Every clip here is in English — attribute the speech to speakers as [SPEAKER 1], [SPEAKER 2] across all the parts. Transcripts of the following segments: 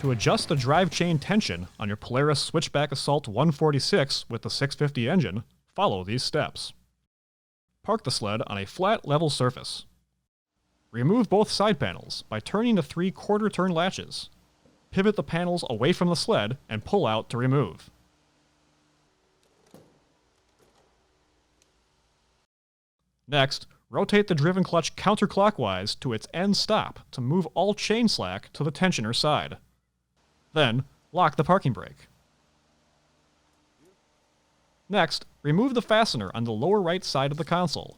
[SPEAKER 1] To adjust the drive chain tension on your Polaris Switchback Assault 146 with the 650 engine, follow these steps. Park the sled on a flat, level surface. Remove both side panels by turning the 3/4 turn latches. Pivot the panels away from the sled and pull out to remove. Next, rotate the driven clutch counterclockwise to its end stop to move all chain slack to the tensioner side. Then, lock the parking brake. Next, remove the fastener on the lower right side of the console.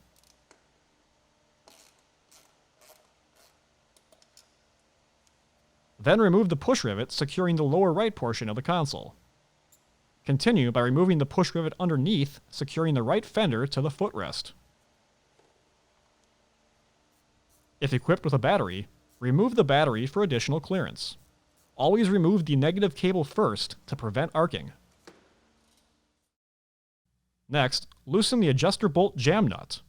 [SPEAKER 1] Then remove the push rivet securing the lower right portion of the console. Continue by removing the push rivet underneath, securing the right fender to the footrest. If equipped with a battery, remove the battery for additional clearance. Always remove the negative cable first to prevent arcing. Next, loosen the adjuster bolt jam nut.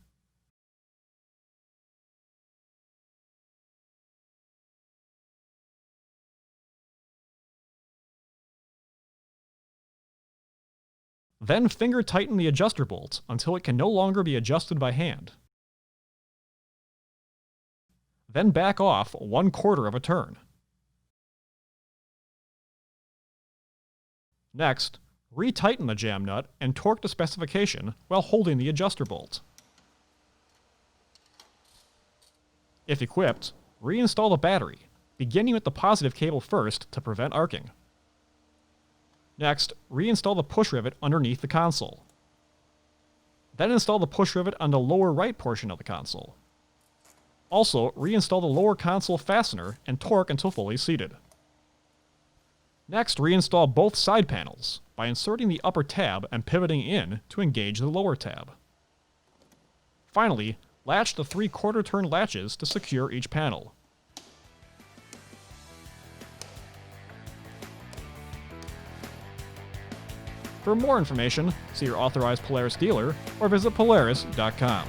[SPEAKER 1] Then finger tighten the adjuster bolt until it can no longer be adjusted by hand. Then back off 1/4 of a turn. Next, retighten the jam nut and torque to specification while holding the adjuster bolt. If equipped, reinstall the battery, beginning with the positive cable first to prevent arcing. Next, reinstall the push rivet underneath the console. Then install the push rivet on the lower right portion of the console. Also, reinstall the lower console fastener and torque until fully seated. Next, reinstall both side panels by inserting the upper tab and pivoting in to engage the lower tab. Finally, latch the 3/4 turn latches to secure each panel. For more information, see your authorized Polaris dealer or visit Polaris.com.